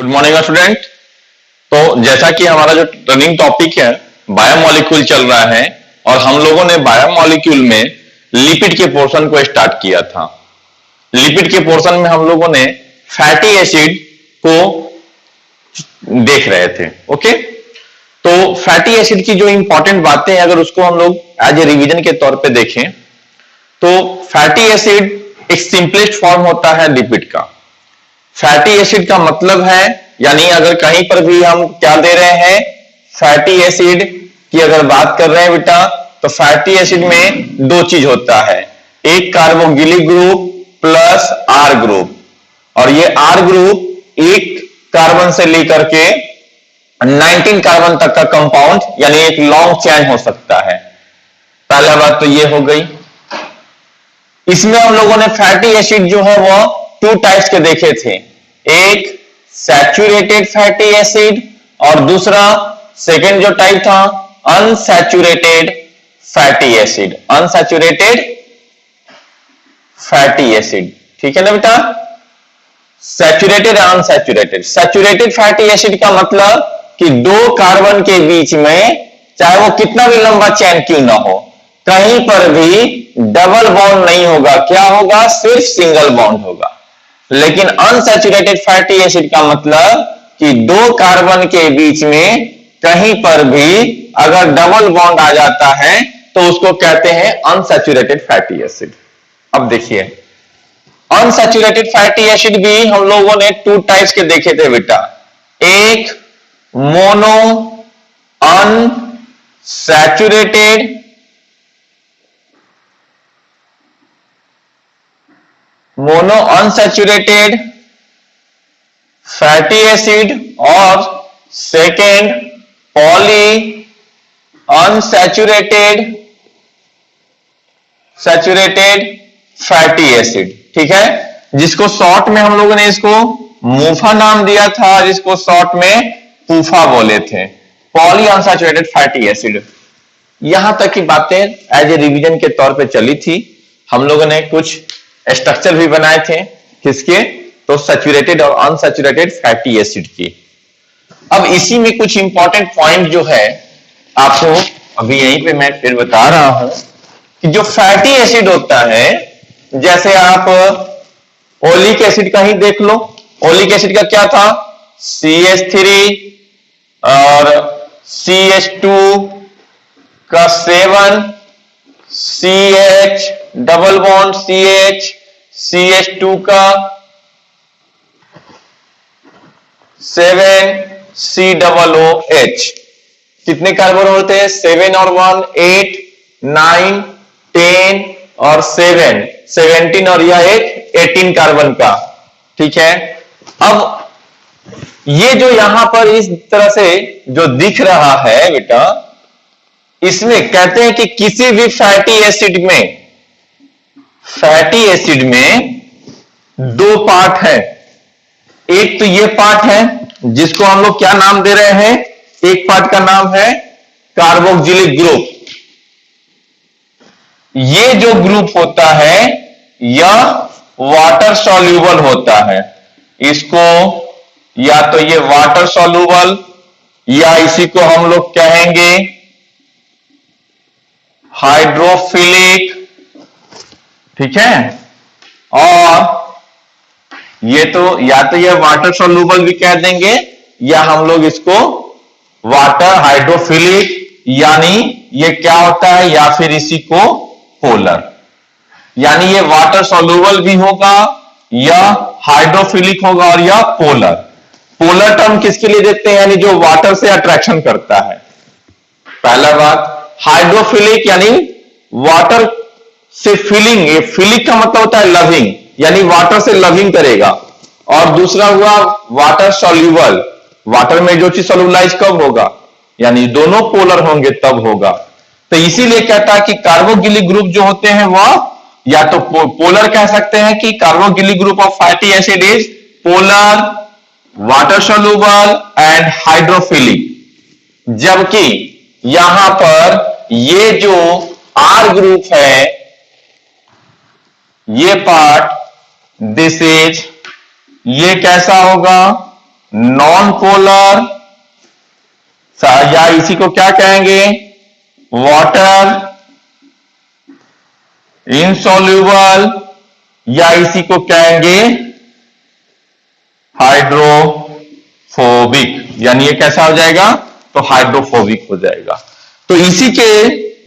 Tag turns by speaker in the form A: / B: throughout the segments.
A: Good morning student. तो जैसा कि हमारा जो रनिंग टॉपिक है बायोमोलिक्यूल चल रहा है और हम लोगों ने बायोमोलिक्यूल में लिपिड के पोर्शन को स्टार्ट किया था। लिपिड के पोर्शन में हम लोगों ने फैटी एसिड को देख रहे थे। ओके, तो फैटी एसिड की जो इंपॉर्टेंट बातें हैं अगर उसको हम लोग एज ए रिवीजन के तौर पे देखें तो फैटी एसिड एक सिंपलेस्ट फॉर्म होता है लिपिड का। फैटी एसिड का मतलब है, यानी अगर कहीं पर भी हम क्या दे रहे हैं, फैटी एसिड की अगर बात कर रहे हैं बेटा, तो फैटी एसिड में दो चीज होता है, एक carboxylic group plus R group. और ये आर ग्रुप एक कार्बन से लेकर के 19 कार्बन तक का कंपाउंड यानी एक लॉन्ग चेन हो सकता है। पहला बात तो ये हो गई। इसमें हम लोगों ने फैटी एसिड जो है वो टू टाइप्स के देखे थे, एक सैचुरेटेड फैटी एसिड और दूसरा सेकेंड जो टाइप था unsaturated fatty acid. Unsaturated fatty acid, ठीक है ना बेटा। Saturated unsaturated. Saturated fatty acid का मतलब कि दो कार्बन के बीच में चाहे वो कितना भी लंबा चेन क्यों ना हो, कहीं पर भी डबल बॉन्ड नहीं होगा, क्या होगा, सिर्फ सिंगल बॉन्ड होगा। लेकिन अनसैचुरेटेड फैटी एसिड का मतलब कि दो कार्बन के बीच में कहीं पर भी अगर डबल बॉन्ड आ जाता है तो उसको कहते हैं अनसैचुरेटेड फैटी एसिड। अब देखिए, अनसैचुरेटेड फैटी एसिड भी हम लोगों ने टू टाइप्स के देखे थे बेटा, एक monounsaturated monounsaturated fatty acid और second polyunsaturated saturated fatty acid, ठीक है, जिसको शॉर्ट में हम लोगों ने इसको मूफा नाम दिया था, जिसको शॉर्ट में पूफा बोले थे, पॉली अनसैचुरेटेड फैटी एसिड। यहां तक की बातें एज ए रिवीजन के तौर पे चली थी। हम लोगों ने कुछ स्ट्रक्चर भी बनाए थे, किसके, तो सैचुरेटेड और अनसैचुरेटेड फैटी एसिड की। अब इसी में कुछ इंपॉर्टेंट पॉइंट जो है आपको अभी यहीं पे मैं फिर बता रहा हूं कि जो फैटी एसिड होता है, जैसे आप ओलिक एसिड का ही देख लो। ओलिक एसिड का क्या था, CH3 और CH2 का 7 CH double bond CH CH2 का 7 COOH। कितने कार्बन होते हैं, 7 और 1 8 9 10 और 7 17 और यह एक 18 कार्बन का, ठीक है। अब ये जो यहां पर इस तरह से जो दिख रहा है बेटा, इसमें कहते हैं कि किसी भी फैटी एसिड में दो पार्ट है। एक तो ये पार्ट है जिसको हम लोग क्या नाम दे रहे हैं, एक पार्ट का नाम है कार्बोक्सिलिक ग्रुप। ये जो ग्रुप होता है यह वाटर सॉल्यूबल होता है, इसको या तो ये वाटर सॉल्यूबल या इसी को हम लोग कहेंगे हाइड्रोफिलिक, ठीक है। और ये तो या तो ये वाटर सॉल्यूबल भी कह देंगे या हम लोग इसको वाटर हाइड्रोफिलिक, यानी ये क्या होता है, या फिर इसी को पोलर, यानी ये वाटर सॉल्यूबल भी होगा या हाइड्रोफिलिक होगा और या पोलर। पोलर टर्म किसके लिए देते हैं, यानी जो वाटर से अट्रैक्शन करता है, पहला बात। हाइड्रोफिलिक यानी वाटर से फीलिंग, ये फीलिंग का मतलब होता है लविंग, यानी वाटर से लविंग करेगा। और दूसरा हुआ वाटर सॉल्यूबल, वाटर में जो चीज सॉल्यूबलाइज कब होगा, यानी दोनों पोलर होंगे तब होगा। तो इसीलिए कहता है कि कार्बोक्सिलिक ग्रुप जो होते हैं वह या तो पोलर कह सकते हैं कि carboxylic group of fatty acid is polar, water soluble and hydrophilic. जबकि यहां पर ये जो आर ग्रुप है, ये पार्ट, दिस इज, ये कैसा होगा, नॉन पोलर, या इसी को क्या कहेंगे, वाटर इनसॉल्युबल, या इसी को कहेंगे हाइड्रोफोबिक, यानी ये कैसा हो जाएगा, तो हाइड्रोफोबिक हो जाएगा। तो इसी के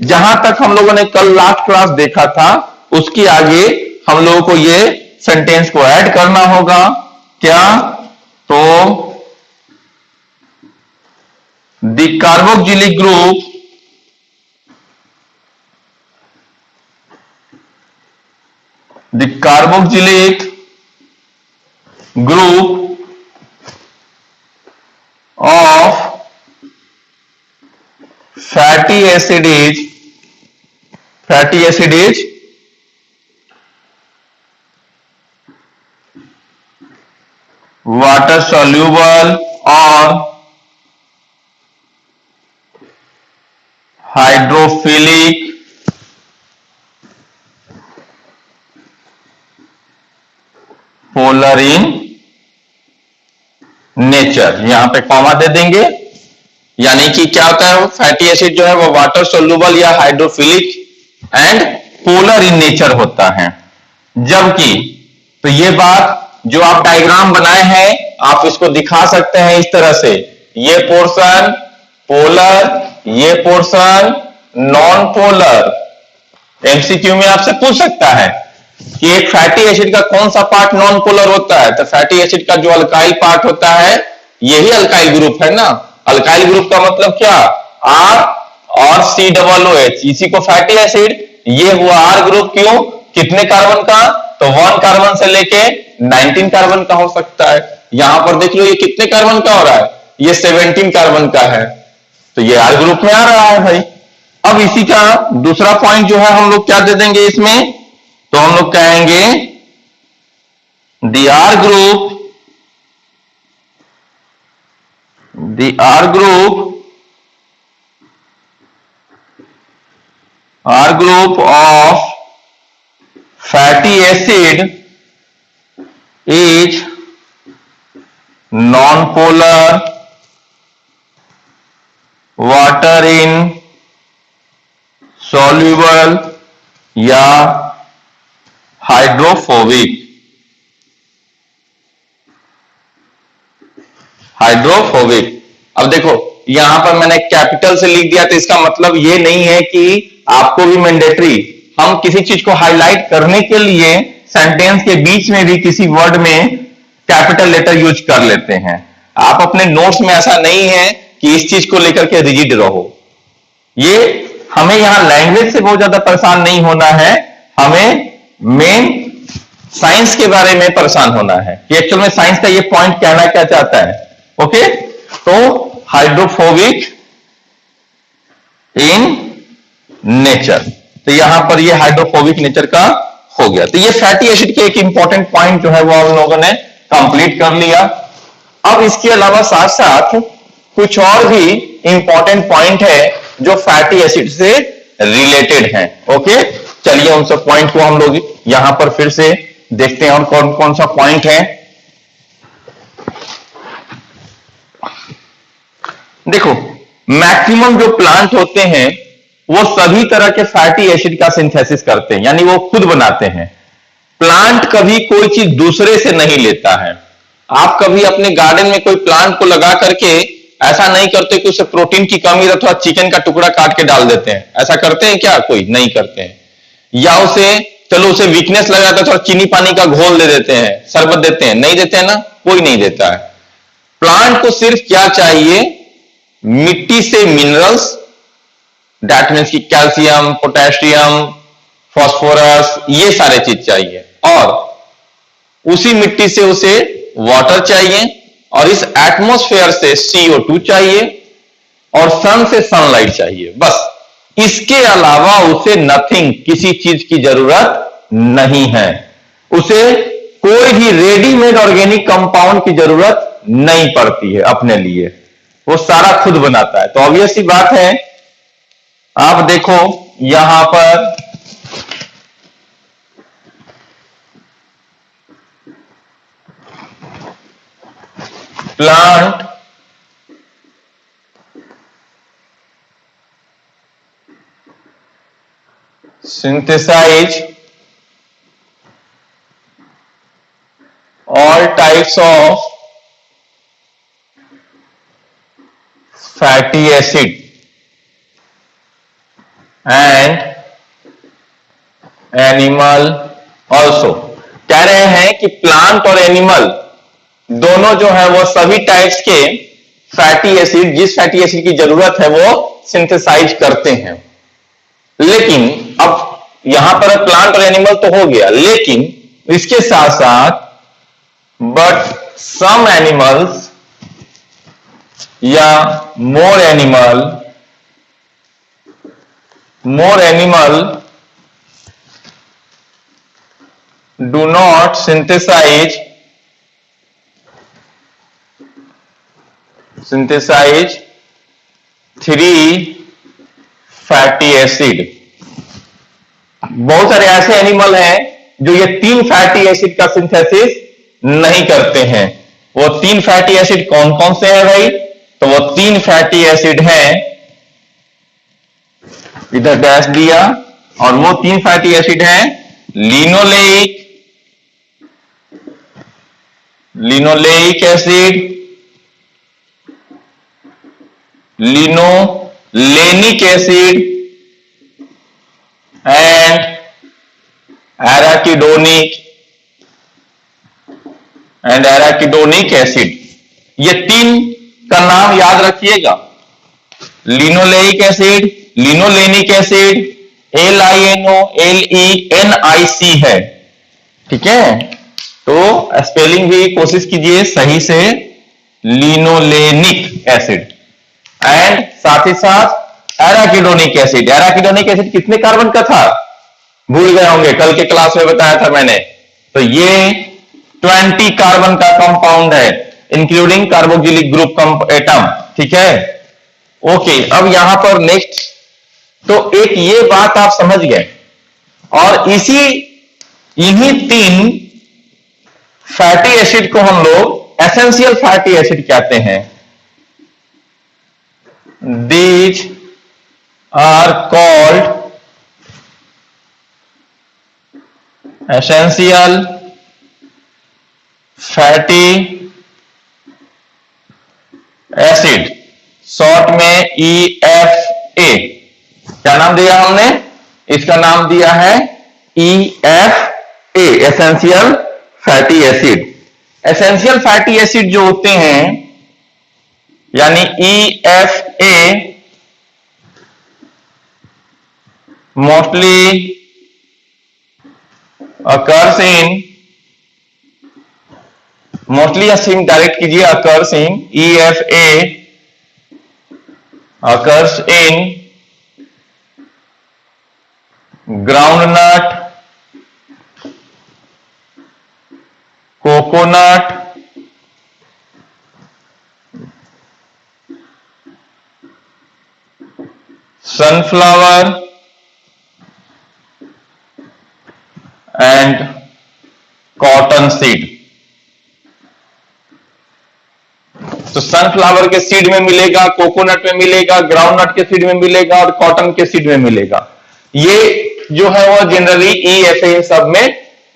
A: जहां तक हम लोगों ने कल लास्ट क्लास देखा था उसके आगे हम लोगों को ये सेंटेंस को ऐड करना होगा। क्या, तो the carboxylic group group of fatty acid is water soluble or hydrophilic polar in nature, यहां पे कॉमा दे देंगे, यानी कि क्या होता है, फैटी एसिड जो है वो वाटर सोल्यूबल या hydrophilic and polar in nature होता है। जबकि तो ये बात जो आप डायग्राम बनाए हैं आप इसको दिखा सकते हैं इस तरह से, ये पोर्शन पोलर, ये पोर्शन नॉन पोलर। एमसीक्यू में आपसे पूछ सकता है कि एक फैटी एसिड का कौन सा पार्ट नॉन पोलर होता है, तो फैटी एसिड का जो अल्काइल पार्ट होता है यही अल्काइल ग्रुप है ना। अल्काइल ग्रुप का मतलब क्या, आर और सी डबल ओ एच, इसी को फैटी एसिड, ये हुआ आर ग्रुप। क्यों, कितने कार्बन का, तो 1 कार्बन से लेके 19 कार्बन का हो सकता है। यहां पर देख लो ये कितने कार्बन का हो रहा है, ये 17 कार्बन का है, तो ये आर ग्रुप में आ रहा है भाई। अब इसी का दूसरा पॉइंट जो है हम लोग क्या दे देंगे इसमें, तो हम लोग कहेंगे the R group of fatty acid is non polar, water insoluble या हाइड्रोफोबिक। अब देखो यहां पर मैंने कैपिटल से लिख दिया, तो इसका मतलब ये नहीं है कि आपको भी मैंडेटरी, हम किसी चीज को हाईलाइट करने के लिए सेंटेंस के बीच में भी किसी वर्ड में कैपिटल लेटर यूज कर लेते हैं। आप अपने नोट्स में ऐसा नहीं है कि इस चीज को लेकर के रिजिड रहो। ये हमें यहां लैंग्वेज से बहुत ज्यादा परेशान नहीं होना है, हमें मेन साइंस के बारे में परेशान होना है कि एक्चुअल में साइंस का ये पॉइंट कहना क्या चाहता है। ओके, तो हाइड्रोफोबिक इन नेचर, तो यहां पर ये हाइड्रोफोबिक नेचर का हो गया। तो ये फैटी एसिड के एक इंपॉर्टेंट पॉइंट जो है वो हम लोगों ने कंप्लीट कर लिया। अब इसके अलावा साथ साथ कुछ और भी इंपॉर्टेंट पॉइंट है जो फैटी एसिड से रिलेटेड है। ओके, चलिए उन सब पॉइंट को हम लोग यहां पर फिर से देखते हैं और कौन कौन सा पॉइंट है। देखो, मैक्सिमम जो प्लांट होते हैं वो सभी तरह के फैटी एसिड का सिंथेसिस करते हैं, यानी वो खुद बनाते हैं। प्लांट कभी कोई चीज दूसरे से नहीं लेता है। आप कभी अपने गार्डन में कोई प्लांट को लगा करके ऐसा नहीं करते कि उसे प्रोटीन की कमी है, थोड़ा चिकन का टुकड़ा काट के डाल देते हैं, ऐसा करते हैं क्या, कोई नहीं करते हैं। या उसे चलो उसे वीकनेस लगा था, थोड़ा चीनी पानी का घोल दे देते हैं, शरबत देते हैं, नहीं देते हैं ना, कोई नहीं देता है। प्लांट को सिर्फ क्या चाहिए, मिट्टी से मिनरल्स, दैट मीन्स की कैल्शियम, पोटेशियम, फास्फोरस, ये सारे चीज चाहिए, और उसी मिट्टी से उसे वाटर चाहिए, और इस एटमॉस्फेयर से CO2 चाहिए, और सन से सनलाइट चाहिए, बस। इसके अलावा उसे नथिंग, किसी चीज की जरूरत नहीं है। उसे कोई भी रेडीमेड ऑर्गेनिक कंपाउंड की जरूरत नहीं पड़ती है अपने लिए, वो सारा खुद बनाता है। तो ऑब्वियस सी बात है, आप देखो यहां पर plant synthesize all types of fatty acid and animal also. कह रहे हैं कि प्लांट और एनिमल दोनों जो है वो सभी टाइप्स के फैटी एसिड, जिस फैटी एसिड की जरूरत है वो सिंथेसाइज करते हैं। लेकिन अब यहां पर प्लांट और एनिमल तो हो गया, लेकिन इसके साथ साथ बट सम एनिमल्स या मोर animal do not synthesize three fatty acid। बहुत सारे ऐसे एनिमल हैं जो ये 3 फैटी एसिड का सिंथेसिस नहीं करते हैं। वो 3 फैटी एसिड कौन कौन से हैं भाई? तो वो 3 फैटी एसिड हैं, इधर डैश दिया, और वो 3 फैटी एसिड हैं linoleic acid, linolenic acid and arachidonic acid. ये 3 का नाम याद रखिएगा, linoleic acid, linolenic acid, LINOLENIC है, ठीक है? तो स्पेलिंग भी कोशिश कीजिए सही से, लिनोलेनिक एसिड, एंड साथ ही साथ एराकिडोनिक एसिड। एराकिडोनिक एसिड कितने कार्बन का था? भूल गए होंगे, कल के क्लास में बताया था मैंने। तो ये 20 कार्बन का कंपाउंड है, इंक्लूडिंग कार्बोक्सिलिक ग्रुप एटम, ठीक है? ओके, अब यहां पर नेक्स्ट, तो एक ये बात आप समझ गए, और इन्हीं 3 फैटी एसिड को हम लोग एसेंशियल फैटी एसिड कहते हैं। These are called essential fatty acid, short में EFA। क्या नाम दिया हमने? इसका नाम दिया है EFA, essential fatty acid. Essential fatty acid जो होते हैं, यानी EFA, mostly occurs in direct कीजिए, occurs in EFA occurs in groundnut, coconut, sunflower and cotton seed. तो सनफ्लावर के सीड में मिलेगा, कोकोनट में मिलेगा, ग्राउंडनट के सीड में मिलेगा और कॉटन के सीड में मिलेगा। ये जो है वो जनरली EFA सब में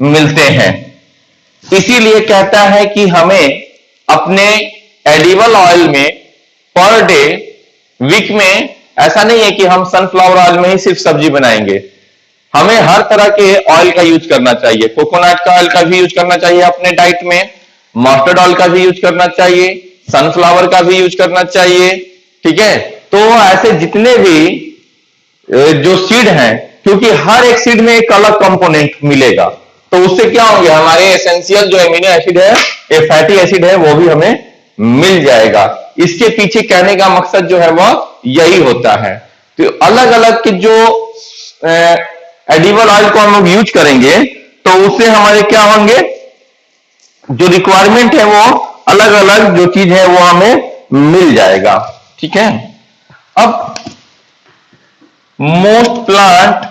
A: मिलते हैं। इसीलिए कहता है कि हमें अपने एडिबल ऑयल में पर डे, वीक में, ऐसा नहीं है कि हम सनफ्लावर ऑयल में ही सिर्फ सब्जी बनाएंगे, हमें हर तरह के ऑयल का यूज करना चाहिए। कोकोनट का ऑयल का भी यूज करना चाहिए अपने डाइट में, मस्टर्ड ऑयल का भी यूज करना चाहिए, सनफ्लावर का भी यूज करना चाहिए, ठीक है? तो ऐसे जितने भी जो सीड हैं, क्योंकि हर एक सीड में एक अलग कंपोनेंट मिलेगा, तो उससे क्या होंगे, हमारे एसेंशियल जो एमिनो एसिड है, ये फैटी एसिड है, वो भी हमें मिल जाएगा। इसके पीछे कहने का मकसद जो है वह यही होता है। तो अलग अलग के जो एडिबल ऑयल को हम लोग यूज करेंगे, तो उससे हमारे क्या होंगे, जो रिक्वायरमेंट है वो अलग अलग जो चीज है वो हमें मिल जाएगा, ठीक है? अब most plant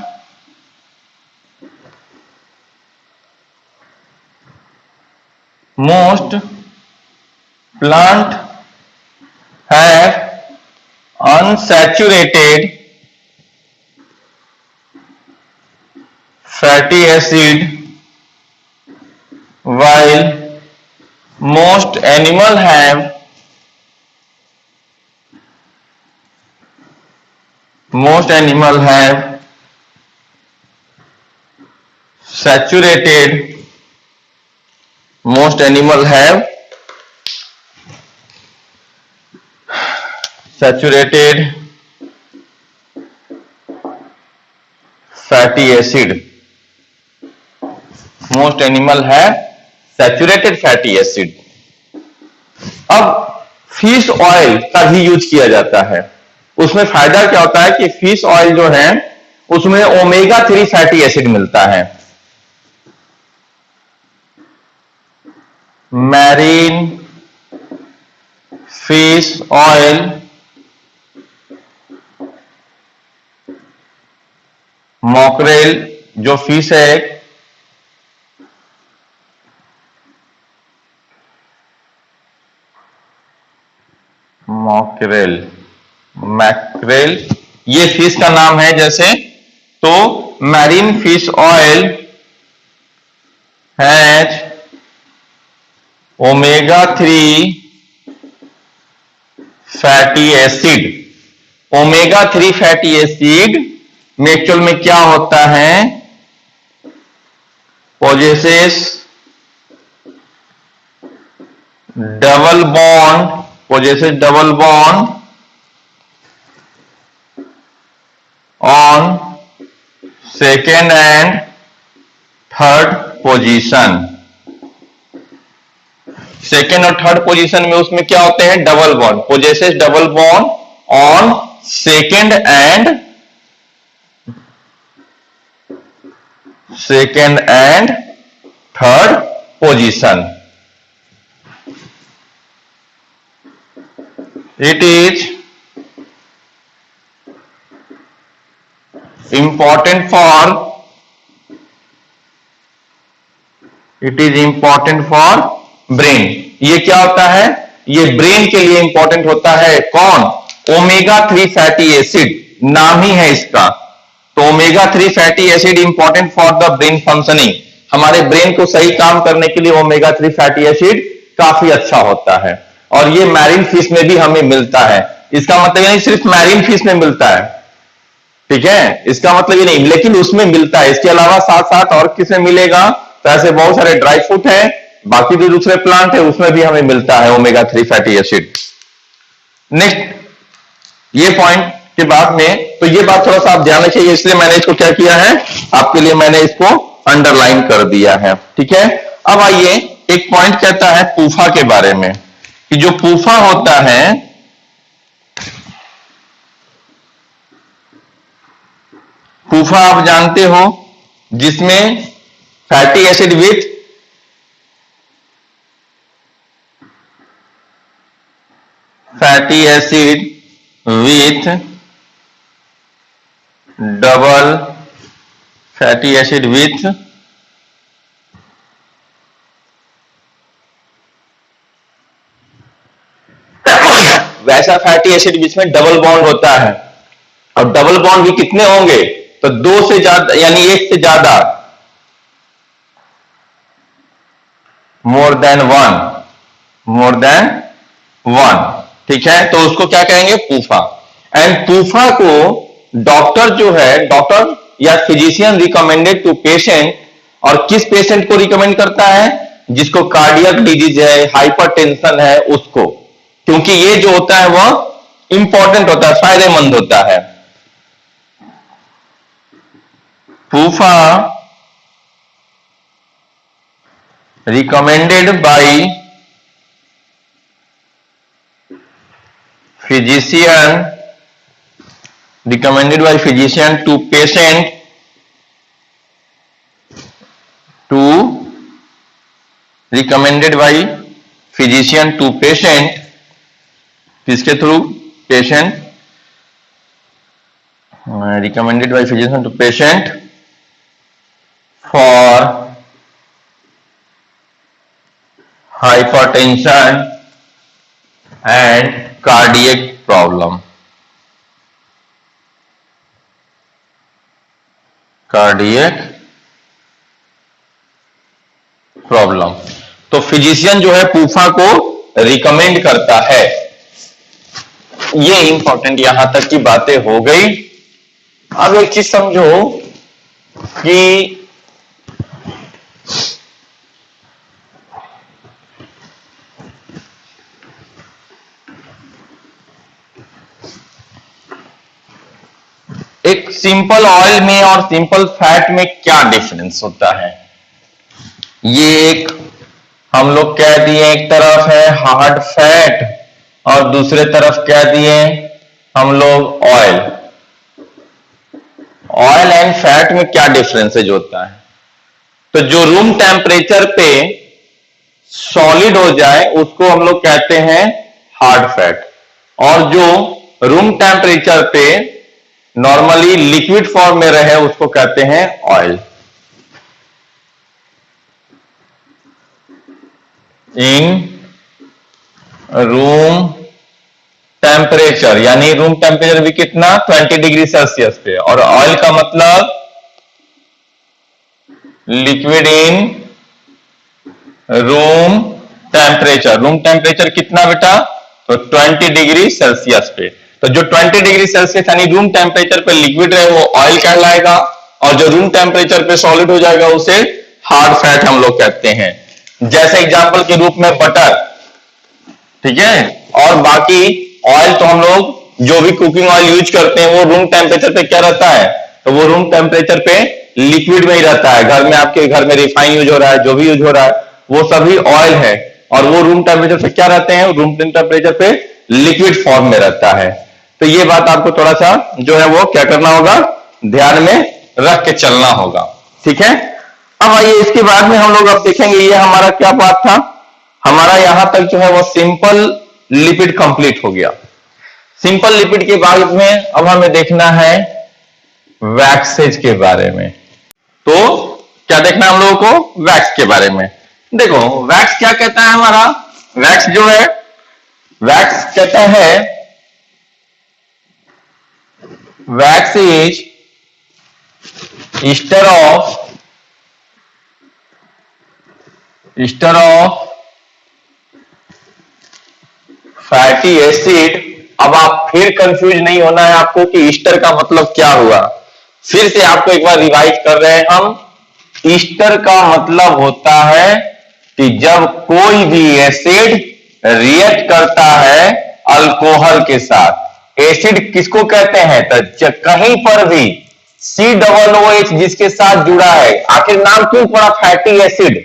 A: plant have unsaturated fatty acid while most animal have saturated most animal have saturated fatty acid. Most animal have saturated fatty acid. अब फिश ऑयल का भी यूज किया जाता है। उसमें फायदा क्या होता है कि फिश ऑयल जो है उसमें ओमेगा 3 फैटी एसिड मिलता है। मैरीन फिश ऑयल मॉकरेल जो फिश है मैक्रेल ये फिश का नाम है। जैसे तो marine fish oil has omega 3 fatty acid. Omega 3 fatty acid में एक्चुअल में क्या होता है, possesses double bond on second and third position. Second और थर्ड पोजीशन में उसमें क्या होते हैं, double bond, possesses double bond on second and third position. It is important for brain. ये क्या होता है, ये ब्रेन के लिए इंपॉर्टेंट होता है। कौन, ओमेगा 3 फैटी एसिड, नाम ही है इसका। तो omega 3 fatty acid important for the brain functioning. हमारे ब्रेन को सही काम करने के लिए ओमेगा 3 फैटी एसिड काफी अच्छा होता है। और ये मैरीन फिश में भी हमें मिलता है। इसका मतलब ये नहीं सिर्फ मैरीन फिश में मिलता है, ठीक है, इसका मतलब ये नहीं, लेकिन उसमें मिलता है। इसके अलावा साथ साथ और किसमें मिलेगा, तो ऐसे बहुत सारे ड्राई फ्रूट है, बाकी जो दूसरे प्लांट है उसमें भी हमें मिलता है ओमेगा 3 फैटी एसिड। नेक्स्ट ये पॉइंट के बाद में, तो ये बात थोड़ा सा आप ध्यान रखिए, इसलिए मैंने इसको क्या किया है, आपके लिए मैंने इसको अंडरलाइन कर दिया है, ठीक है। अब आइए, एक पॉइंट कहता है पूफा के बारे में, कि जो पूफा होता है, पूफा आप जानते हो, जिसमें fatty acid with double fatty acid with वैसा फैटी एसिड जिसमें डबल बॉन्ड होता है। और डबल बॉन्ड भी कितने होंगे, तो 2 से ज्यादा, यानी 1 से ज्यादा, मोर देन वन, ठीक है। तो उसको क्या कहेंगे, पूफा। एंड पूफा को डॉक्टर जो है, डॉक्टर या फिजिशियन रिकमेंडेड टू पेशेंट, और किस पेशेंट को रिकमेंड करता है, जिसको कार्डियक डिजीज है, हाइपरटेंशन है, उसको, क्योंकि ये जो होता है वह इंपॉर्टेंट होता है, फायदेमंद होता है। पूफा recommended by physician to patient किसके through, patient, recommended by physician to patient for hypertension and cardiac problem, cardiac problem. तो फिजिशियन जो है पूफा को रिकमेंड करता है। ये इंपॉर्टेंट यहां तक की बातें हो गई। अब एक चीज समझो कि एक सिंपल ऑयल में और सिंपल फैट में क्या डिफरेंस होता है। ये एक हम लोग कह दिए, एक तरफ है हार्ड फैट और दूसरे तरफ कह दिए हम लोग ऑयल। ऑयल एंड फैट में क्या डिफरेंसेज होता है। तो जो रूम टेम्परेचर पे सॉलिड हो जाए उसको हम लोग कहते हैं हार्ड फैट, और जो रूम टेम्परेचर पे नॉर्मली लिक्विड फॉर्म में रहे उसको कहते हैं ऑयल। इन रूम टेम्परेचर, यानी रूम टेम्परेचर भी कितना 20 डिग्री सेल्सियस पे, और ऑयल का मतलब liquid in room temperature. Room temperature कितना बेटा, तो 20 डिग्री सेल्सियस पे। तो जो 20 डिग्री सेल्सियस यानी रूम टेम्परेचर पे लिक्विड रहे वो ऑयल कहलाएगा, और जो रूम टेम्परेचर पे सॉलिड हो जाएगा उसे हार्ड फैट हम लोग कहते हैं। जैसे एग्जांपल के रूप में बटर, ठीक है, और बाकी ऑयल तो हम लोग जो भी कुकिंग ऑयल यूज करते हैं वो रूम टेम्परेचर पे क्या रहता है, तो वो रूम टेम्परेचर पे लिक्विड में ही रहता है। घर में आपके घर में रिफाइन यूज हो रहा है, जो भी यूज हो रहा है वो सभी ऑयल है, और वो रूम टेम्परेचर पे क्या रहते हैं, रूम टेम्परेचर पे लिक्विड फॉर्म में रहता है। तो ये बात आपको थोड़ा सा जो है वो क्या करना होगा, ध्यान में रख के चलना होगा, ठीक है। अब आइए इसके बाद में हम लोग अब देखेंगे ये हमारा क्या बात था, हमारा यहां तक जो है वो सिंपल लिपिड कंप्लीट हो गया। सिंपल लिपिड के बाद में अब हमें देखना है वैक्सेज के बारे में। तो क्या देखना है हम लोगों को, वैक्स के बारे में। देखो वैक्स क्या कहता है हमारा, वैक्स जो है, वैक्स कहता है wax is ester of fatty acid. अब आप फिर कंफ्यूज नहीं होना है आपको कि ईस्टर का मतलब क्या हुआ। फिर से आपको एक बार रिवाइज कर रहे हैं हम। ईस्टर का मतलब होता है कि जब कोई भी एसिड रिएक्ट करता है अल्कोहल के साथ। एसिड किसको कहते हैं, तो कहीं पर भी COOH जिसके साथ जुड़ा है। आखिर नाम क्यों पड़ा फैटी एसिड,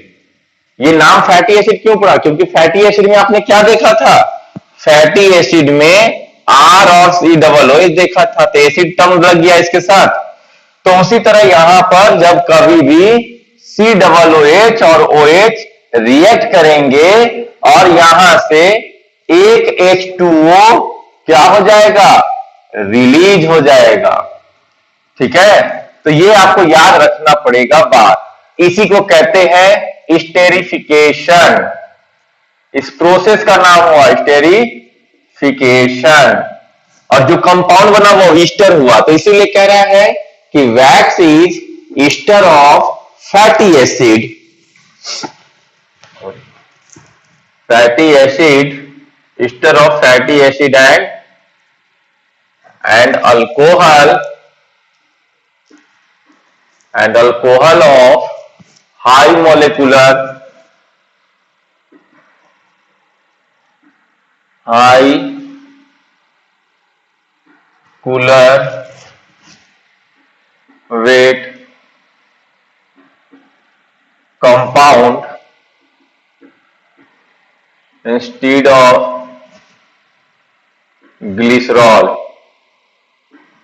A: ये नाम फैटी एसिड क्यों पड़ा, क्योंकि फैटी एसिड में आपने क्या देखा था, फैटी एसिड में R और COOH देखा था, तो एसिड टर्म लग गया इसके साथ। तो उसी तरह यहां पर जब कभी भी COOH और OH रिएक्ट करेंगे और यहां से एक H2O क्या हो जाएगा, रिलीज हो जाएगा, ठीक है। तो ये आपको याद रखना पड़ेगा बात। इसी को कहते हैं स्टेरिफिकेशन। इस प्रोसेस का नाम हुआ स्टेरिफिकेशन, और जो कंपाउंड बना वो ईस्टर हुआ। तो इसीलिए कह रहा है कि wax is ester of fatty acid, ester of fatty acid and alcohol of high molecular weight compound instead of glycerol.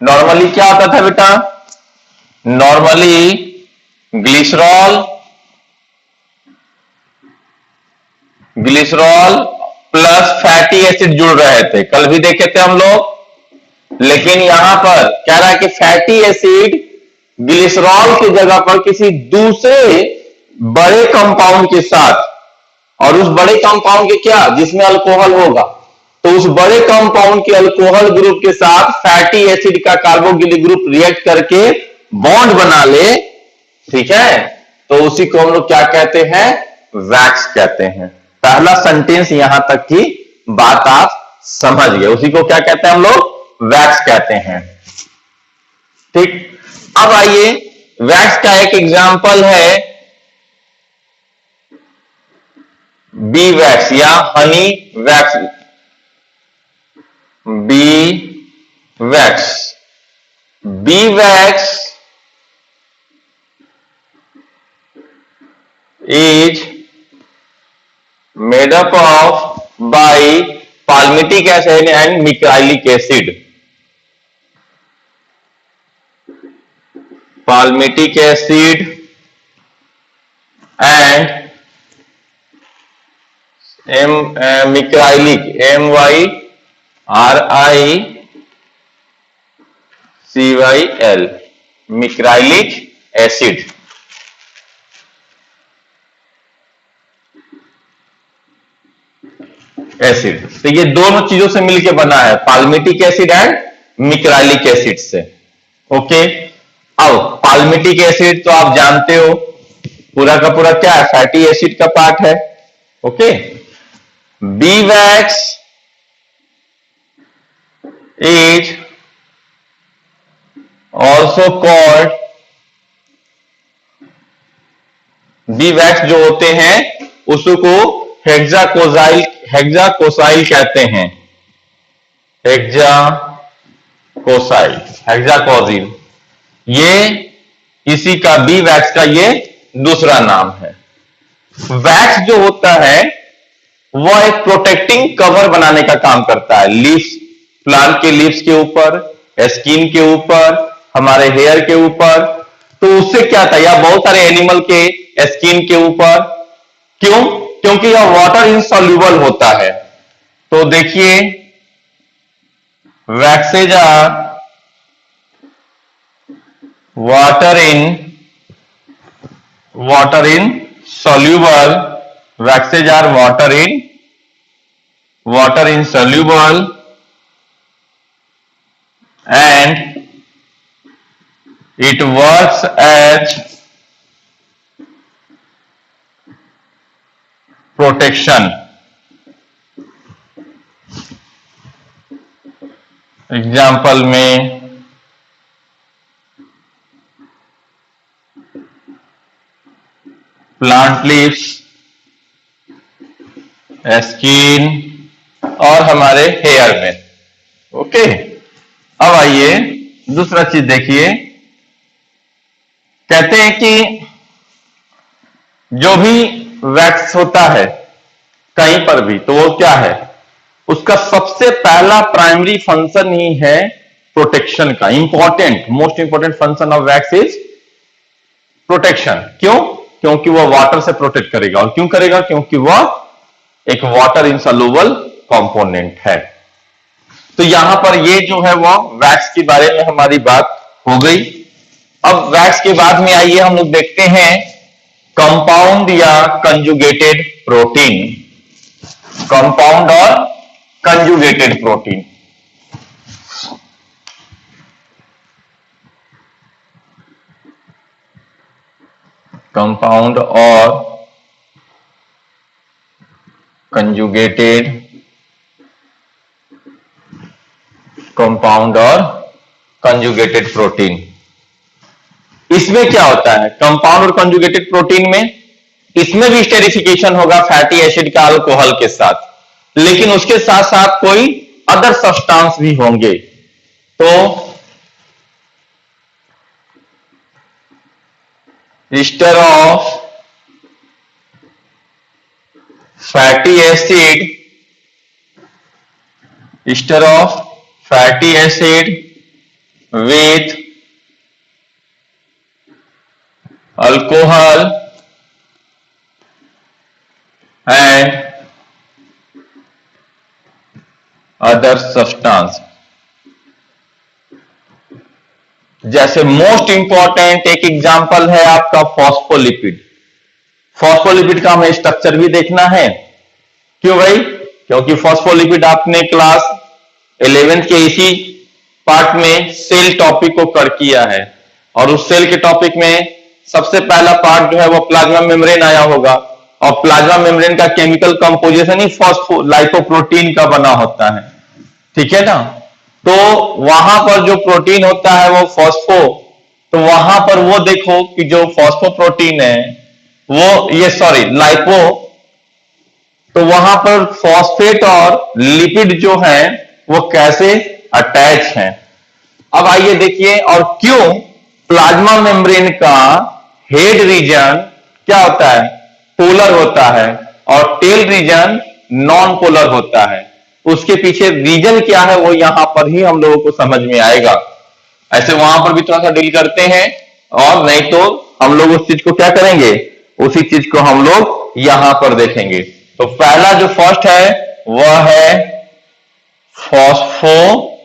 A: Normally क्या होता था बेटा, normally glycerol plus fatty acid जुड़ रहे थे, कल भी देखे थे हम लोग। लेकिन यहां पर कह रहा है कि फैटी एसिड ग्लिसरॉल की जगह पर किसी दूसरे बड़े कंपाउंड के साथ, और उस बड़े कंपाउंड के क्या, जिसमें अल्कोहल होगा, तो तो उस बड़े कंपाउंड के अल्कोहल ग्रुप के साथ फैटी एसिड का कार्बोक्सिलिक ग्रुप रिएक्ट करके बॉन्ड बना ले, ठीक है, तो उसी को हम लोग क्या कहते हैं, वैक्स कहते हैं। पहला सेंटेंस यहां तक की बात आप समझ गए, उसी को क्या कहते हैं हम लोग, वैक्स कहते हैं। ठीक, अब आइए वैक्स का एक एग्जांपल है बी वैक्स या honey wax. B wax, B wax is made up of by palmitic acid and micrylic acid. Palmitic acid and micrylic, MYRICYL, micrylic acid। Acid, तो ये दोनों चीजों से मिलकर बना है, पाल्मिटिक एसिड एंड मिक्राइलिक एसिड से। ओके, अब पाल्मिटिक एसिड तो आप जानते हो पूरा का पूरा क्या है, फैटी एसिड का पार्ट है। Okay, B wax is also called, B wax जो होते हैं उसको हेक्साकोसाइल कहते हैं, हेक्साकोसिल, ये इसी का बी वैक्स का ये दूसरा नाम है। वैक्स जो होता है वह एक प्रोटेक्टिंग कवर बनाने का काम करता है, लीव्स, प्लांट के लीव्स के ऊपर, स्किन के ऊपर, हमारे हेयर के ऊपर। तो उससे क्या था, या बहुत सारे एनिमल के स्किन के ऊपर, क्यों, क्योंकि यह वाटर इनसॉल्युबल होता है। तो देखिए waxes are water in soluble, waxes are water in soluble and it works as protection। Example में प्लांट लीव्स, स्किन और हमारे हेयर में। ओके, अब आइए दूसरा चीज देखिए, कहते हैं कि जो भी वैक्स होता है कहीं पर भी, तो वो क्या है, उसका सबसे पहला प्राइमरी फंक्शन ही है प्रोटेक्शन का। Most important function of wax is protection. क्यों, क्योंकि वह वाटर से प्रोटेक्ट करेगा। और क्यों करेगा, क्योंकि वह एक वाटर इनसॉल्युबल कंपोनेंट है। तो यहां पर ये जो है वह वैक्स के बारे में हमारी बात हो गई। अब वैक्स के बाद में आइए हम लोग देखते हैं कंपाउंड या कंजुगेटेड प्रोटीन। कंपाउंड और कंजुगेटेड प्रोटीन, कंपाउंड और कंजुगेटेड, कंपाउंड और कंजुगेटेड प्रोटीन। इसमें क्या होता है, कंपाउंड और कंजुगेटेड प्रोटीन में, इसमें भी स्टेरिफिकेशन होगा फैटी एसिड का अल्कोहल के साथ, लेकिन उसके साथ साथ कोई अदर सब्सटेंस भी होंगे। तो ester of fatty acid, ester of fatty acid with alcohol and other substance. जैसे मोस्ट इंपॉर्टेंट एक एग्जांपल है आपका फॉस्फोलिपिड। फॉस्फोलिपिड का हमें स्ट्रक्चर भी देखना है। क्यों भाई, क्योंकि फॉस्फोलिपिड आपने क्लास 11th के इसी पार्ट में सेल टॉपिक को कर किया है, और उस सेल के टॉपिक में सबसे पहला पार्ट जो है वो प्लाज्मा मेम्ब्रेन आया होगा, और प्लाज्मा मेम्ब्रेन का केमिकल कंपोजिशन ही फॉस्फोलाइपोप्रोटीन का बना होता है, ठीक है ना। तो वहां पर जो प्रोटीन होता है वो फॉस्फो, तो वहां पर वो देखो कि जो फॉस्फोप्रोटीन है वो ये सॉरी लाइपो, तो वहां पर फॉस्फेट और लिपिड जो है वो कैसे अटैच हैं। अब आइए देखिए, और क्यों प्लाज्मा मेम्ब्रेन का हेड रीजन क्या होता है, पोलर होता है, और टेल रीजन नॉन पोलर होता है। उसके पीछे रीजन क्या है वो यहां पर ही हम लोगों को समझ में आएगा। ऐसे वहां पर भी थोड़ा सा डील करते हैं, और नहीं तो हम लोग उस चीज को क्या करेंगे, उसी चीज को हम लोग यहां पर देखेंगे। तो पहला जो फर्स्ट है वह है फॉस्फोलिपिड।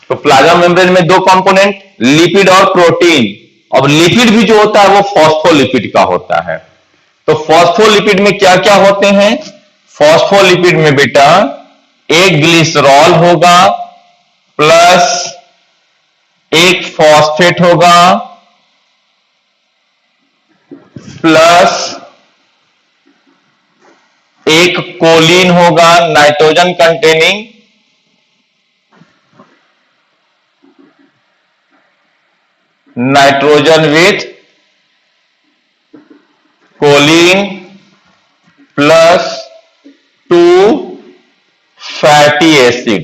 A: तो प्लाज्मा मेम्ब्रेन में दो कंपोनेंट, लिपिड और प्रोटीन। अब लिपिड भी जो होता है वो फॉस्फोलिपिड का होता है। तो फॉस्फोलिपिड में क्या क्या होते हैं, फॉस्फोलिपिड में बेटा एक ग्लिसरॉल होगा प्लस एक फॉस्फेट होगा प्लस एक कोलिन होगा, nitrogen containing nitrogen with choline plus 2 fatty acid.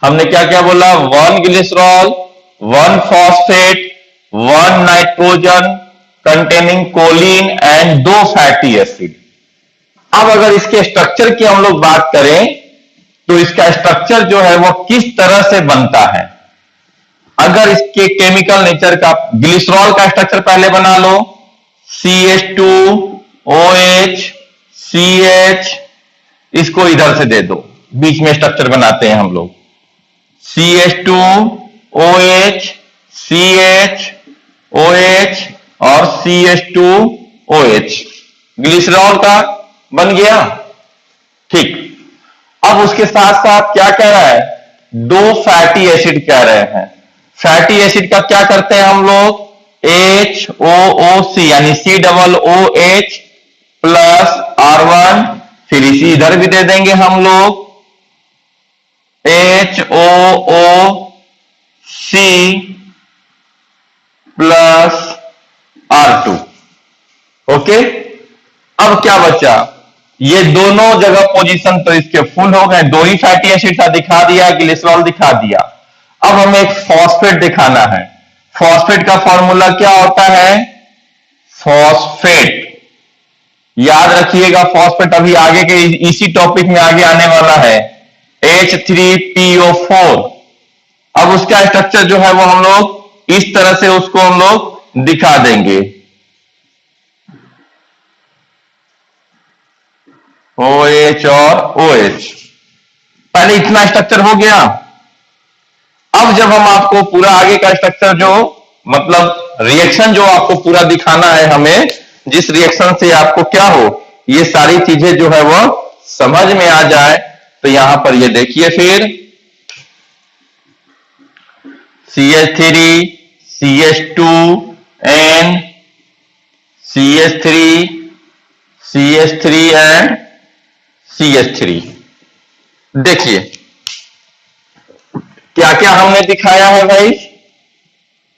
A: हमने क्या क्या बोला, 1 glycerol, 1 phosphate, 1 nitrogen containing choline and 2 fatty acid. अब अगर इसके स्ट्रक्चर की हम लोग बात करें तो इसका स्ट्रक्चर जो है वो किस तरह से बनता है। अगर इसके केमिकल नेचर का, ग्लिसरॉल का स्ट्रक्चर पहले बना लो, CH2OH CH, इसको इधर से दे दो, बीच में स्ट्रक्चर बनाते हैं हम लोग, CH2OH CH OH और CH2OH, ग्लिसरॉल का बन गया। ठीक, अब उसके साथ साथ क्या कह रहा है, 2 फैटी एसिड कह रहे हैं। फैटी एसिड का क्या करते हैं हम लोग, HOOC यानी COOH प्लस R1, फिर इसी इधर भी दे देंगे हम लोग HOOC प्लस R2। ओके, अब क्या बचा, ये दोनों जगह पोजीशन तो इसके फुल हो गए, 2 ही फैटी एसिड का दिखा दिया, ग्लिसरॉल दिखा दिया। अब हमें एक फॉस्फेट दिखाना है। फॉस्फेट का फॉर्मूला क्या होता है, फॉस्फेट याद रखिएगा, फॉस्फेट अभी आगे के इसी टॉपिक में आगे आने वाला है, H3PO4। अब उसका स्ट्रक्चर जो है वो हम लोग इस तरह से उसको हम लोग दिखा देंगे, OH और OH। पहले इतना स्ट्रक्चर हो गया। अब जब हम आपको पूरा आगे का स्ट्रक्चर जो मतलब रिएक्शन जो आपको पूरा दिखाना है, हमें जिस रिएक्शन से आपको क्या हो, ये सारी चीजें जो है वो समझ में आ जाए, तो यहां पर ये देखिए, फिर CH3 CH2N CH3 CH3 and CH3। देखिए क्या क्या हमने दिखाया है भाई,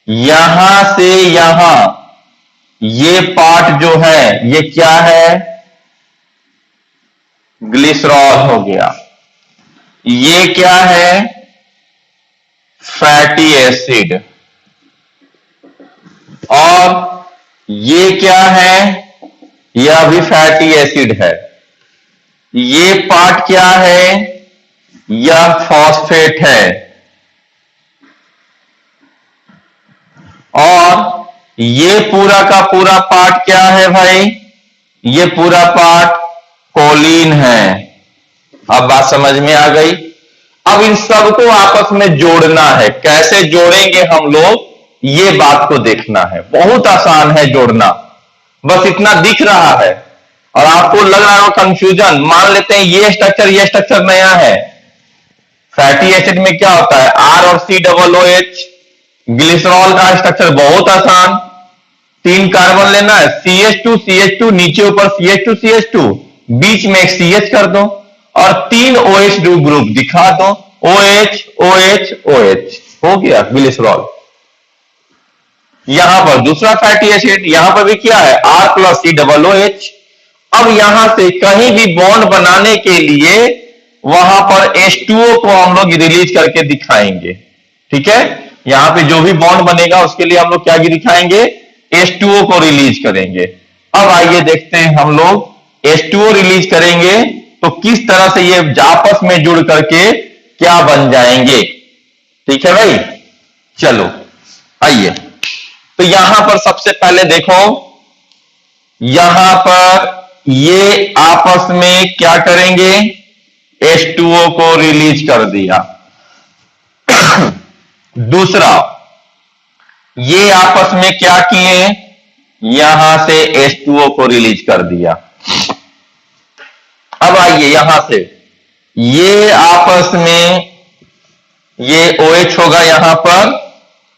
A: यहां से यहां ये पार्ट जो है ये क्या है, ग्लिसरॉल हो गया। ये क्या है, फैटी एसिड। और ये क्या है, यह भी फैटी एसिड है। ये पार्ट क्या है, यह फॉस्फेट है। और ये पूरा का पूरा पार्ट क्या है भाई, ये पूरा पार्ट कोलिन है। अब बात समझ में आ गई। अब इन सबको आपस में जोड़ना है, कैसे जोड़ेंगे हम लोग, ये बात को देखना है। बहुत आसान है जोड़ना, बस इतना दिख रहा है। और आपको लग रहा है कंफ्यूजन, मान लेते हैं ये स्ट्रक्चर नया है। फैटी एसिड में क्या होता है, आर और C double O H. Glycerol का स्ट्रक्चर बहुत आसान, 3 कार्बन लेना है, CH2 नीचे ऊपर CH2 बीच में एक CH कर दो और 3 OH ग्रुप दिखा दो, OH OH OH, हो गया ग्लिसरॉल। यहां पर दूसरा फैटी एसिड, यहां पर भी क्या है, R plus C double OH। अब यहां से कहीं भी बॉन्ड बनाने के लिए वहां पर H2O को हम लोग रिलीज करके दिखाएंगे, ठीक है। यहां पे जो भी बॉन्ड बनेगा उसके लिए हम लोग क्या दिखाएंगे, H2O को रिलीज करेंगे। अब आइए देखते हैं हम लोग H2O रिलीज करेंगे तो किस तरह से ये आपस में जुड़ करके क्या बन जाएंगे, ठीक है भाई। चलो आइए, तो यहां पर सबसे पहले देखो, यहां पर ये आपस में क्या करेंगे, H2O को रिलीज कर दिया। दूसरा, ये आपस में क्या किए, यहां से H2O को रिलीज कर दिया। अब आइए यहां से, ये आपस में ये OH होगा यहां पर,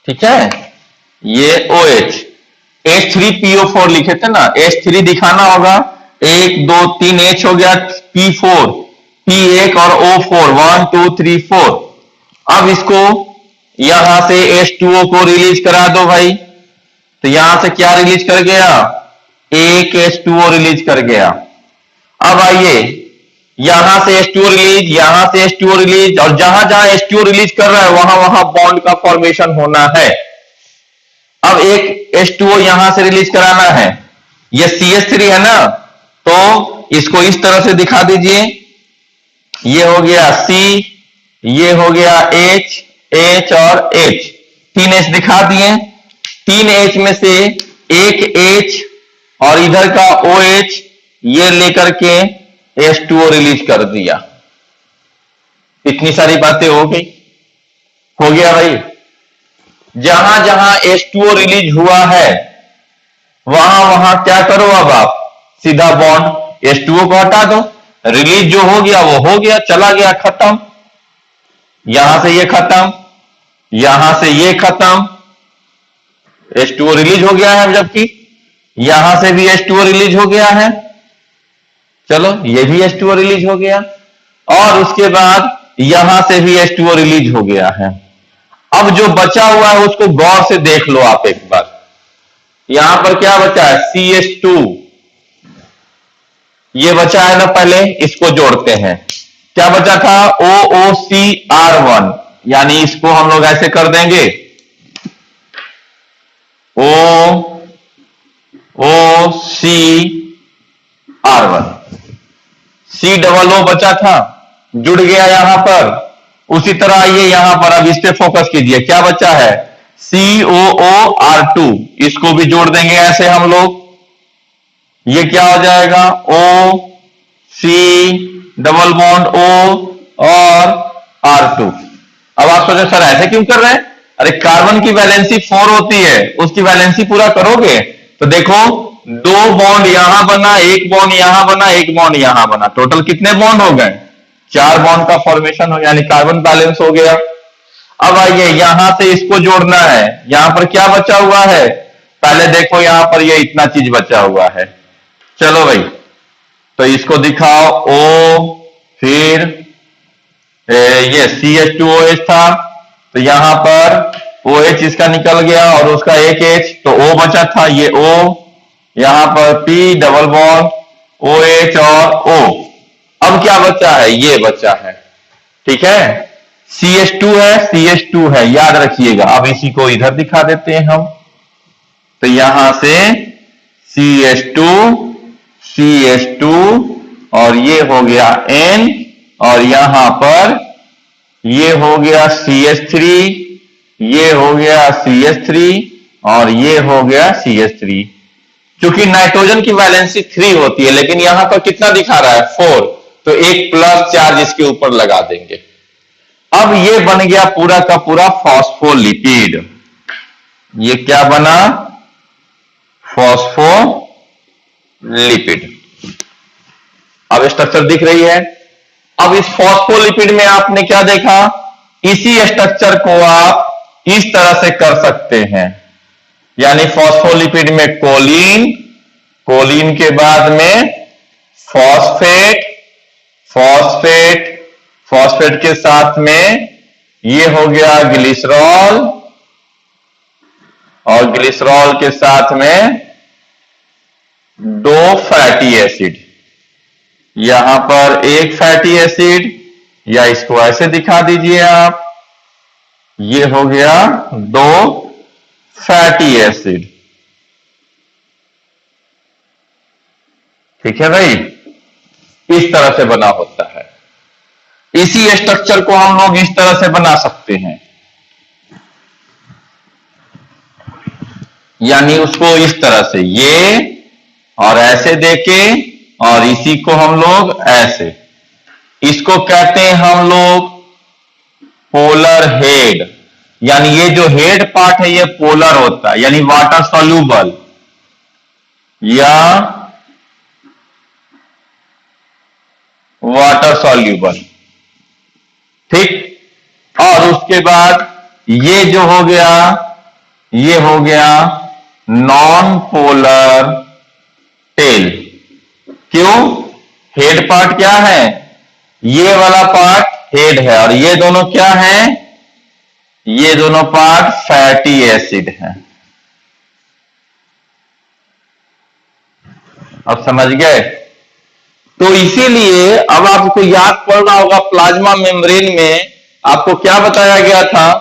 A: ठीक है, ये OH, H3PO4 लिखे थे ना, H3 दिखाना होगा, 1 2 3 H हो गया, P4 P1 और O4 1 2 3 4। अब इसको यहां से H2O को रिलीज करा दो भाई, तो यहां से क्या रिलीज कर गया, एक H2O रिलीज कर गया। अब आइए यहां से H2O रिलीज, यहां से H2O रिलीज, और जहां जहां H2O रिलीज कर रहा है वहां वहां बॉन्ड का फॉर्मेशन होना है। अब एक H2O यहां से रिलीज कराना है, ये CH3 है ना, तो इसको इस तरह से दिखा दीजिए, ये हो गया C, ये हो गया H H और H, 3 H दिखा दिए। 3 H में से एक H और इधर का OH ये लेकर के H2O रिलीज कर दिया। इतनी सारी बातें हो गई, हो गया भाई। जहां जहां H2O रिलीज हुआ है वहां वहां क्या करो, अब आप सीधा बॉन्ड H2O को हटा दो, रिलीज जो हो गया वो हो गया, चला गया, खत्म। यहां से ये खत्म, यहां से ये खत्म, H2O रिलीज हो गया है, जबकि यहां से भी H2O रिलीज हो गया है, चलो ये भी H2O रिलीज हो गया, और उसके बाद यहां से भी H2O रिलीज हो गया है। अब जो बचा हुआ है उसको गौर से देख लो आप एक बार, यहां पर क्या बचा है, CH2 ये बचा है ना, पहले इसको जोड़ते हैं, क्या बचा था, OOCR1, यानी इसको हम लोग ऐसे कर देंगे, OOCR1, C डबल O बचा था, जुड़ गया यहां पर। उसी तरह ये यहां पर अब इस पे फोकस कीजिए, क्या बचा है, COOR2, इसको भी जोड़ देंगे ऐसे हम लोग, ये क्या हो जाएगा, O C double bond O और R2। अब आप सोचे सर ऐसे क्यों कर रहे हैं, अरे कार्बन की वैलेंसी 4 होती है, उसकी वैलेंसी पूरा करोगे तो देखो 2 बॉन्ड यहां बना, 1 बॉन्ड यहां बना, 1 बॉन्ड यहां बना, टोटल कितने बॉन्ड हो गए, 4 बॉन्ड का फॉर्मेशन हो, यानी कार्बन बैलेंस हो गया। अब आइए यहां से इसको जोड़ना है, यहां पर क्या बचा हुआ है, पहले देखो यहां पर ये इतना चीज बचा हुआ है, चलो भाई तो इसको दिखाओ, O, फिर ये CH2OH था, तो यहां पर OH इसका निकल गया और उसका एक H, तो O बचा था, ये O, यहां पर P डबल बॉन्ड OH और O। अब क्या बचा है, ये बचा है, ठीक है, CH2 है, CH2 है, याद रखिएगा। अब इसी को इधर दिखा देते हैं हम, तो यहां से CH2 CH2 और ये हो गया N, और यहां पर ये हो गया CH3, ये हो गया CH3 और ये हो गया CH3। क्योंकि नाइट्रोजन की वैलेंसी 3 होती है, लेकिन यहां पर कितना दिखा रहा है, 4, तो एक प्लस चार्ज इसके ऊपर लगा देंगे। अब ये बन गया पूरा का पूरा फॉस्फोलिपिड। ये क्या बना, फॉस्फोलिपिड। अब स्ट्रक्चर दिख रही है। अब इस फॉस्फोलिपिड में आपने क्या देखा, इसी स्ट्रक्चर को आप इस तरह से कर सकते हैं, यानी फॉस्फोलिपिड में कोलिन, कोलिन के बाद में फॉस्फेट, फॉस्फेट, फॉस्फेट के साथ में ये हो गया ग्लिसरॉल, और ग्लिसरॉल के साथ में दो फैटी एसिड, यहां पर एक फैटी एसिड, या इसको ऐसे दिखा दीजिए आप, ये हो गया दो फैटी एसिड। ठीक है भाई, इस तरह से बना होता है। इसी स्ट्रक्चर को हम लोग इस तरह से बना सकते हैं, यानी उसको इस तरह से ये और ऐसे देके, और इसी को हम लोग ऐसे, इसको कहते हैं हम लोग पोलर हेड, यानी ये जो हेड पार्ट है ये पोलर होता है, यानी वाटर सॉल्यूबल या वाटर सॉल्यूबल। ठीक, और उसके बाद ये जो हो गया, ये हो गया नॉन पोलर टेल। क्यों? हेड पार्ट क्या है, ये वाला पार्ट हेड है, और ये दोनों क्या है, ये दोनों पार्ट फैटी एसिड हैं। अब समझ गए? तो इसीलिए अब आपको याद पड़ना होगा, प्लाज्मा मेम्ब्रेन में आपको क्या बताया गया था,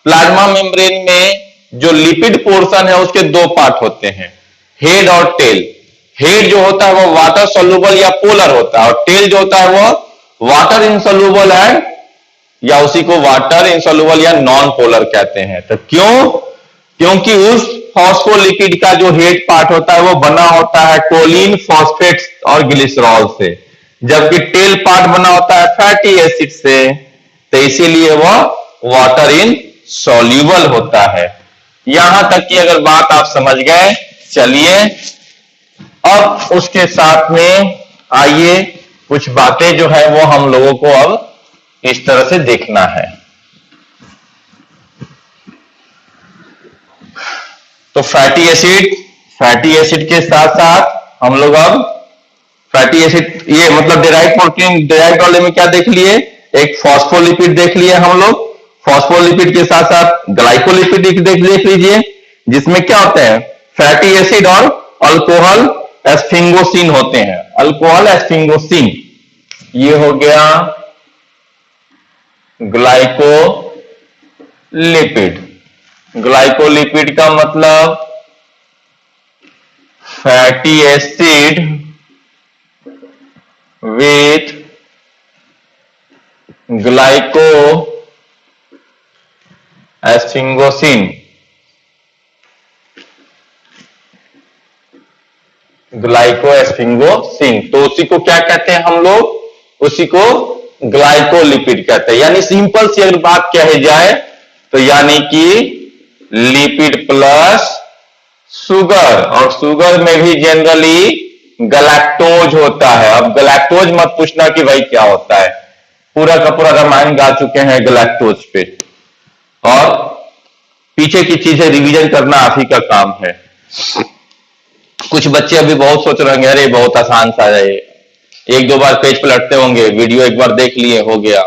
A: प्लाज्मा मेम्ब्रेन में जो लिपिड पोर्शन है उसके दो पार्ट होते हैं, हेड और टेल। हेड जो होता है वो वाटर सोल्यूबल या पोलर होता है, और टेल जो होता है वो वाटर इनसोल्यूबल है, या उसी को वाटर इनसोल्यूबल या नॉन पोलर कहते हैं। तो क्यों? क्योंकि उस फॉस्फोलिपिड का जो हेड पार्ट होता है वो बना होता है कोलिन, फॉस्फेट्स और ग्लिसरॉल से, जबकि टेल पार्ट बना होता है फैटी एसिड से। तो इसीलिए वह वाटर इन सॉल्यूबल होता है। यहां तक की अगर बात आप समझ गए, चलिए अब उसके साथ में आइए कुछ बातें जो है वो हम लोगों को अब इस तरह से देखना है। तो फैटी एसिड के साथ साथ हम लोग अब फैटी एसिड, ये मतलब डेराइव प्रोटीन, डेराइव वाले में क्या देख लिए, एक फॉस्फोलिपिड देख लिए हम लोग, फॉस्फोलिपिड के साथ साथ ग्लाइकोलिपिड देख लीजिए, जिसमें क्या होते हैं, फैटी एसिड और अल्कोहल एस्फिंगोसिन होते हैं। अल्कोहल एस्फिंगोसिन, ये हो गया ग्लाइकोलिपिड। ग्लाइकोलिपिड का मतलब fatty acid with glycosphingosine. Glycosphingosine, तो उसी को क्या कहते हैं हम लोग, उसी को ग्लाइकोलिपिड कहते हैं। यानी सिंपल सी अगर बात कही जाए तो यानी कि लिपिड प्लस शुगर, और शुगर में भी जनरली गलैक्टोज होता है। अब गलैक्टोज मत पूछना कि भाई क्या होता है, पूरा का पूरा रामायण गा चुके हैं गलैक्टोज पे, और पीछे की चीजें रिवीजन करना आप ही का काम है। कुछ बच्चे अभी बहुत सोच रहे होंगे अरे बहुत आसान सा है, एक दो बार पेज पलटते होंगे, वीडियो एक बार देख लिए हो गया,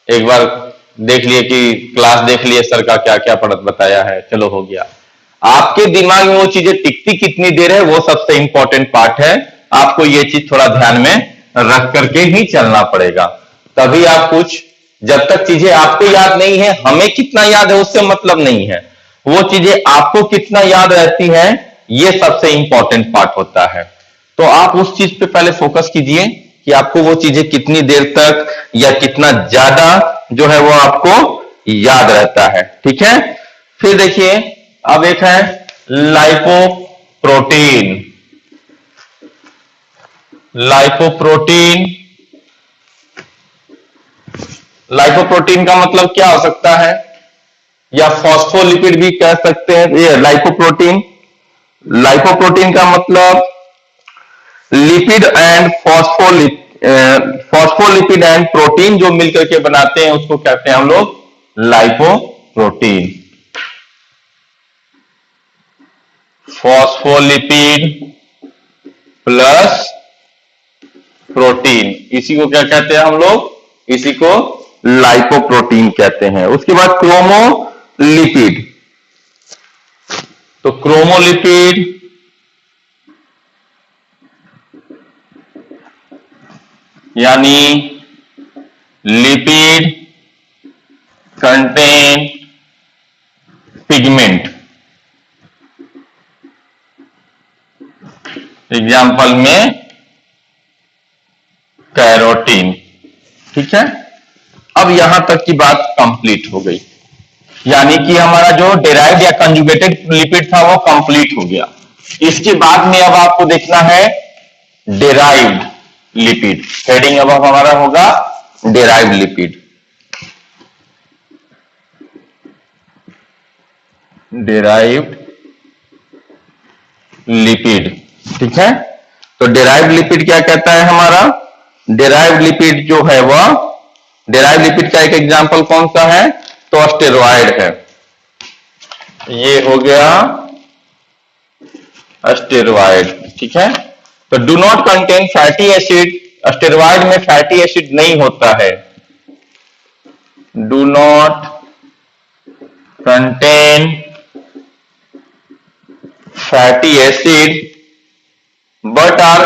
A: एक बार देख लिए कि क्लास देख लिए सर का क्या क्या पढ़त बताया है, चलो हो गया। आपके दिमाग में वो चीजें टिकती कितनी देर है वो सबसे इंपॉर्टेंट पार्ट है। आपको ये चीज थोड़ा ध्यान में रख करके ही चलना पड़ेगा, तभी आप कुछ, जब तक चीजें आपको याद नहीं है, हमें कितना याद है उससे मतलब नहीं है, वो चीजें आपको कितना याद रहती है ये सबसे इंपॉर्टेंट पार्ट होता है। तो आप उस चीज पे पहले फोकस कीजिए कि आपको वो चीजें कितनी देर तक या कितना ज्यादा जो है वो आपको याद रहता है। ठीक है, फिर देखिए अब एक है लाइपोप्रोटीन। लाइपोप्रोटीन, लाइपोप्रोटीन का मतलब क्या हो सकता है, या फॉस्फोलिपिड भी कह सकते हैं। ये लाइपोप्रोटीन, लाइपोप्रोटीन का मतलब lipid and phospholipid and protein जो मिलकर के बनाते हैं उसको कहते हैं हम लोग लाइपोप्रोटीन। फॉस्फोलिपिड प्लस प्रोटीन, इसी को क्या कहते हैं हम लोग, इसी को लाइपोप्रोटीन कहते हैं। उसके बाद क्रोमोलिपिड, तो क्रोमोलिपिड यानी लिपिड कंटेन पिगमेंट, एग्जाम्पल में कैरोटीन। ठीक है, अब यहां तक की बात कंप्लीट हो गई, यानी कि हमारा जो डेराइव्ड या कंजुगेटेड लिपिड था वो कंप्लीट हो गया। इसके बाद में अब आपको देखना है डेराइव्ड लिपिड। हेडिंग अब हमारा होगा डेराइव्ड लिपिड। डेराइव्ड लिपिड, ठीक है। तो डेराइव्ड लिपिड क्या कहता है हमारा, डेराइव्ड लिपिड जो है वह, डेराइव्ड लिपिड का एक एग्जांपल कौन सा है, तो स्टेरॉयड है। ये हो गया स्टेरॉयड, ठीक है। तो do not contain fatty acid, steroid में फैटी एसिड नहीं होता है। Do not contain fatty acid but are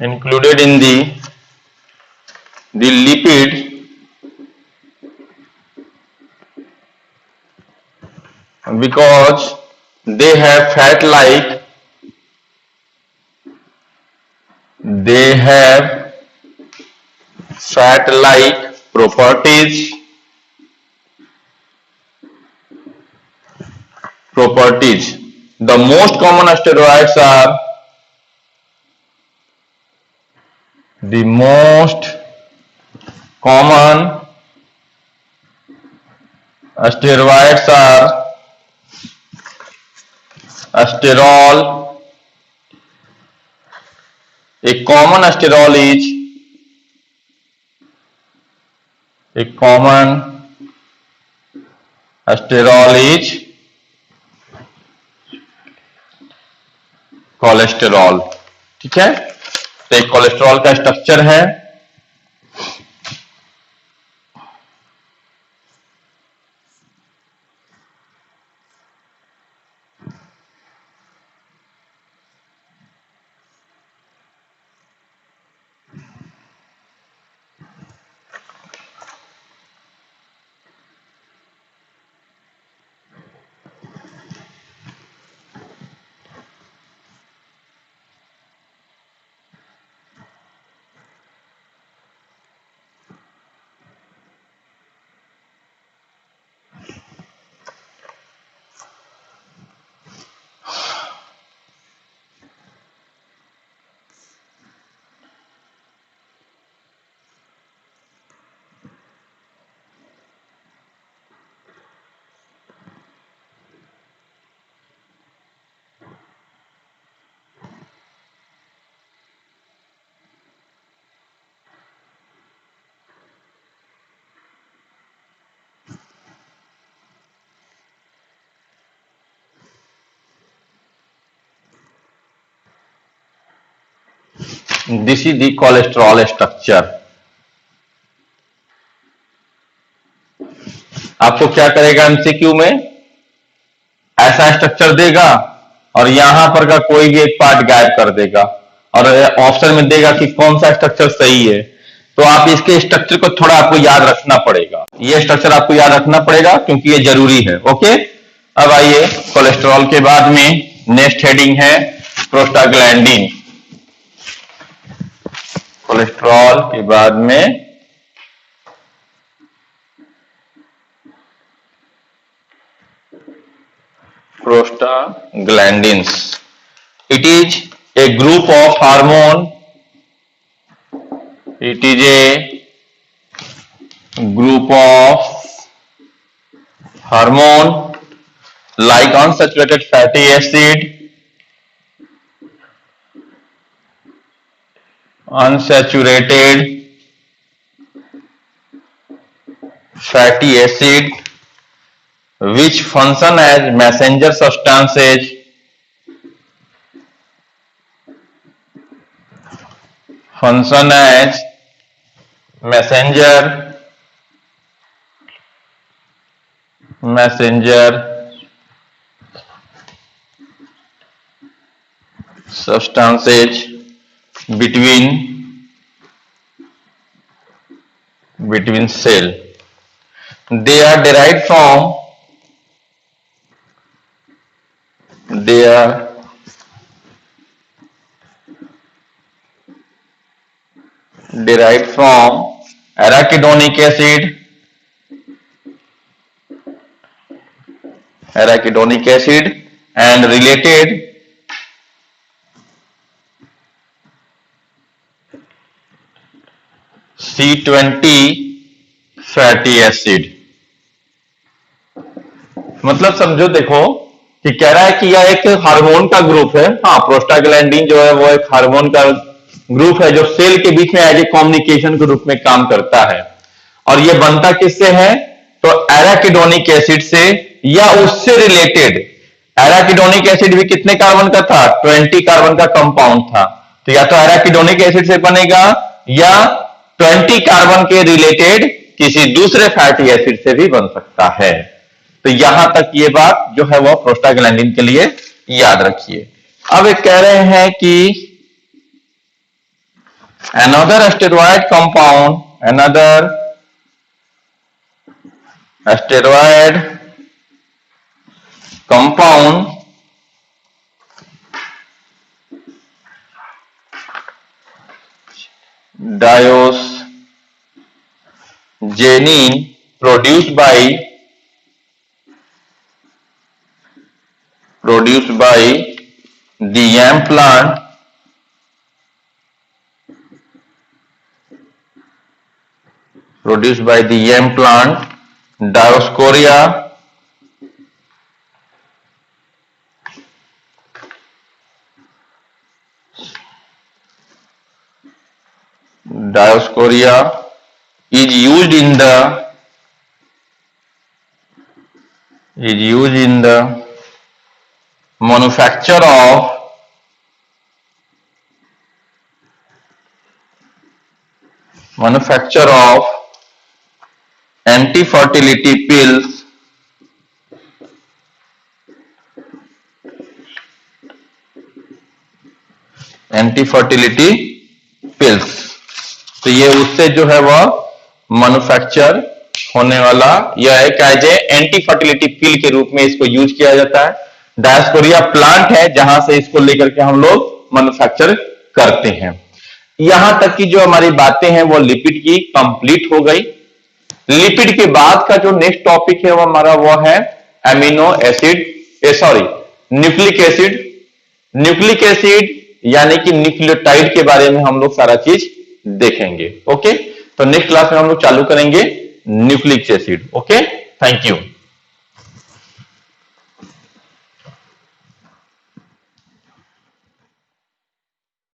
A: included in the lipid because they have fat like properties. The most common steroids are sterol. A common sterol is cholesterol, ठीक है। तो एक cholesterol का structure है, this is the cholesterol structure. आपको क्या करेगा MCQ में, ऐसा स्ट्रक्चर देगा और यहां पर का कोई भी एक पार्ट गायब कर देगा और ऑप्शन में देगा कि कौन सा स्ट्रक्चर सही है। तो आप इसके स्ट्रक्चर को थोड़ा आपको याद रखना पड़ेगा, ये स्ट्रक्चर आपको याद रखना पड़ेगा क्योंकि ये जरूरी है। ओके, अब आइए कोलेस्ट्रॉल के बाद में नेक्स्ट हेडिंग है प्रोस्टाग्लैंडिन। कोलेस्ट्रॉल के बाद में prostaglandins. It is a group of hormone. It is a group of hormone like unsaturated fatty acid, unsaturated fatty acid which function as messenger substances, function as messenger substances between cell. They are derived from arachidonic acid and related C20 fatty acid. मतलब समझो, देखो कि कह रहा है कि यह एक हार्मोन का ग्रुप है। हाँ, प्रोस्टाग्लैंडिन जो है वो एक हार्मोन का ग्रुप है जो सेल के बीच में एज ए कम्युनिकेशन के रूप में काम करता है। और यह बनता किससे है? तो एराकिडोनिक एसिड से या उससे रिलेटेड। एराकिडोनिक एसिड भी कितने कार्बन का था? 20 कार्बन का कंपाउंड था। तो या तो एराकिडोनिक एसिड से बनेगा या 20 कार्बन के रिलेटेड किसी दूसरे फैटी एसिड से भी बन सकता है। तो यहां तक ये बात जो है वो प्रोस्टाग्लैंडिन के लिए याद रखिए। अब एक कह रहे हैं कि another steroid compound diosgenin produced by the yam plant Dioscorea is used in the manufacture of anti-fertility pills तो ये उससे जो है वह मैन्युफैक्चर होने वाला यह एक एज ए एंटी फर्टिलिटी पिल के रूप में इसको यूज किया जाता है। डायोस्कोरिया प्लांट है जहां से इसको लेकर के हम लोग मैन्युफैक्चर करते हैं। यहां तक की जो हमारी बातें हैं वो लिपिड की कंप्लीट हो गई। लिपिड के बाद का जो नेक्स्ट टॉपिक है वो हमारा वो है न्यूक्लिक एसिड यानी कि न्यूक्लियोटाइड के बारे में हम लोग सारा चीज देखेंगे। ओके, तो नेक्स्ट क्लास में हम लोग चालू करेंगे nucleic acid. Okay, thank you.